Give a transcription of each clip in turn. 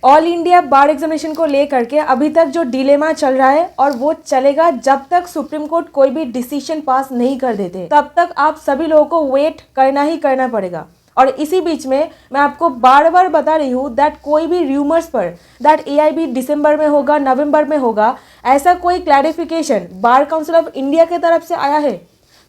All India बार examination को लेकर के अभी तक जो डिलेमा चल रहा है और वो चलेगा जब तक सुप्रीम कोर्ट कोई भी डिसीजन पास नहीं कर देते, तब तक आप सभी लोगों को वेट करना ही करना पड़ेगा। और इसी बीच में मैं आपको बार बार बता रही हूँ दैट कोई भी र्यूमर्स पर दैट एआईबी दिसंबर में होगा, नवंबर में होगा, ऐसा कोई clarification bar council of India की तरफ से आया है?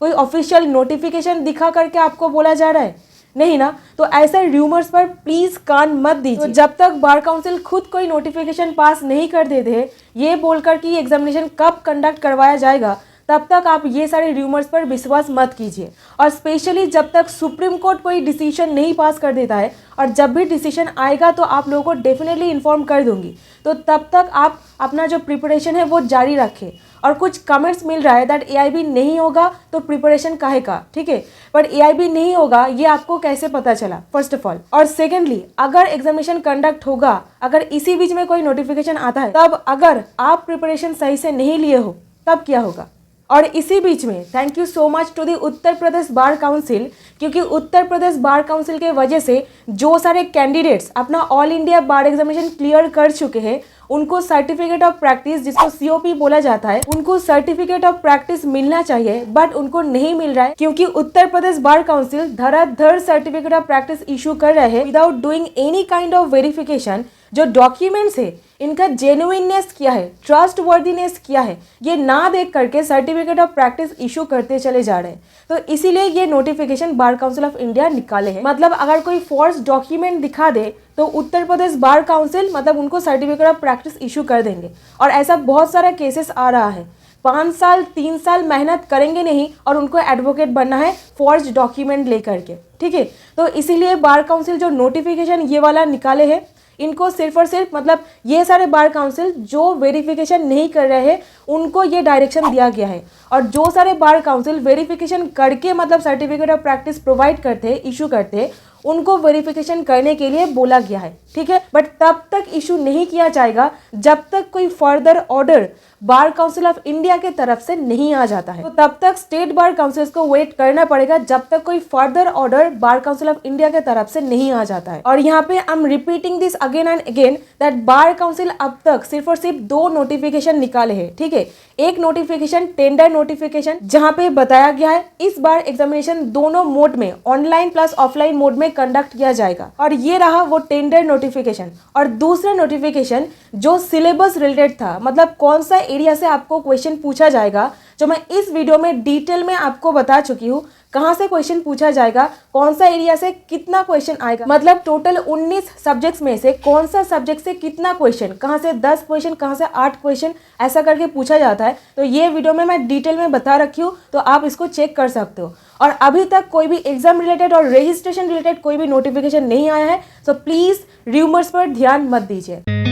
कोई ऑफिशियल नोटिफिकेशन दिखा करके आपको बोला जा रहा है? नहीं ना। तो ऐसे र्यूमर्स पर प्लीज कान मत दीजिए। तो जब तक बार काउंसिल खुद कोई नोटिफिकेशन पास नहीं कर देते ये बोलकर कि एग्जामिनेशन कब कंडक्ट करवाया जाएगा, तब तक आप ये सारे र्यूमर्स पर विश्वास मत कीजिए। और स्पेशली जब तक सुप्रीम कोर्ट कोई डिसीजन नहीं पास कर देता है, और जब भी डिसीजन आएगा तो आप लोगों को डेफिनेटली इन्फॉर्म कर दूंगी। तो तब तक आप अपना जो प्रिपरेशन है वो जारी रखें। और कुछ कमेंट्स मिल रहा है दैट एआईबी नहीं होगा तो प्रिपरेशन काहे का, ठीक है, बट एआईबी नहीं होगा ये आपको कैसे पता चला फर्स्ट ऑफ ऑल। और सेकेंडली, अगर एग्जामिनेशन कंडक्ट होगा, अगर इसी बीच में कोई नोटिफिकेशन आता है, तब अगर आप प्रिपरेशन सही से नहीं लिए हो तब क्या होगा? और इसी बीच में thank you so much to the Uttar Pradesh bar council, क्योंकि उत्तर प्रदेश बार काउंसिल के वजह से जो सारे कैंडिडेट्स अपना ऑल इंडिया बार एग्जामिनेशन क्लियर कर चुके हैं उनको सर्टिफिकेट ऑफ प्रैक्टिस, जिसको सीओपी बोला जाता है, उनको सर्टिफिकेट ऑफ प्रैक्टिस मिलना चाहिए, बट उनको नहीं मिल रहा है क्योंकि उत्तर प्रदेश बार काउंसिल धड़ाधड़ सर्टिफिकेट ऑफ प्रैक्टिस इशू कर रहे हैं without doing any kind of verification. जो डॉक्यूमेंट्स है इनका जेन्युइननेस क्या है, ट्रस्ट वर्दीनेस क्या है, ये ना देख करके सर्टिफिकेट ऑफ प्रैक्टिस इशू करते चले जा रहे हैं। तो इसीलिए ये notification bar council of India निकाले हैं। मतलब अगर कोई फॉल्स डॉक्यूमेंट दिखा दे तो उत्तर प्रदेश बार काउंसिल मतलब उनको सर्टिफिकेट ऑफ प्रैक्टिस इशू कर देंगे। और ऐसा बहुत सारा केसेस आ रहा है। 5 साल 3 साल मेहनत करेंगे नहीं और उनको एडवोकेट बनना है फॉर्ज डॉक्यूमेंट लेकर के, ठीक है। तो इसीलिए बार काउंसिल जो नोटिफिकेशन ये वाला निकाले हैं, इनको सिर्फ और सिर्फ मतलब ये सारे बार काउंसिल जो वेरिफिकेशन नहीं कर रहे हैं उनको ये डायरेक्शन दिया गया है। और जो सारे बार काउंसिल वेरिफिकेशन करके मतलब सर्टिफिकेट ऑफ प्रैक्टिस प्रोवाइड करते हैं, इशू करते हैं, उनको वेरिफिकेशन करने के लिए बोला गया है, ठीक है। बट तब तक इशू नहीं किया जाएगा जब तक कोई further order bar council of India के तरफ से नहीं आ जाता है। तो तब तक स्टेट बार काउंसिल्स को वेट करना पड़ेगा जब तक कोई further order bar council of India के तरफ से नहीं आ जाता है। और यहाँ पे I am repeating this again and again that bar council अब तक सिर्फ और सिर्फ 2 नोटिफिकेशन निकाले हैं, ठीक है। एक नोटिफिकेशन टेंडर नोटिफिकेशन जहाँ पे बताया गया है इस बार एग्जामिनेशन दोनों मोड में ऑनलाइन प्लस ऑफलाइन मोड में कंडक्ट किया जाएगा, और ये रहा वो टेंडर नोटिफिकेशन। और दूसरा नोटिफिकेशन जो सिलेबस रिलेटेड था, मतलब कौन सा एरिया से आपको क्वेश्चन पूछा जाएगा, जो मैं इस वीडियो में डिटेल में आपको बता चुकी हूँ कहाँ से क्वेश्चन पूछा जाएगा, कौन सा एरिया से कितना क्वेश्चन आएगा, मतलब टोटल 19 सब्जेक्ट्स में से कौन सा सब्जेक्ट से कितना क्वेश्चन, कहाँ से 10 क्वेश्चन, कहाँ से 8 क्वेश्चन, ऐसा करके पूछा जाता है। तो ये वीडियो में मैं डिटेल में बता रखी हूँ, तो आप इसको चेक कर सकते हो। और अभी तक कोई भी एग्जाम रिलेटेड और रजिस्ट्रेशन रिलेटेड कोई भी नोटिफिकेशन नहीं आया है, सो प्लीज र्यूमर्स पर ध्यान मत दीजिए।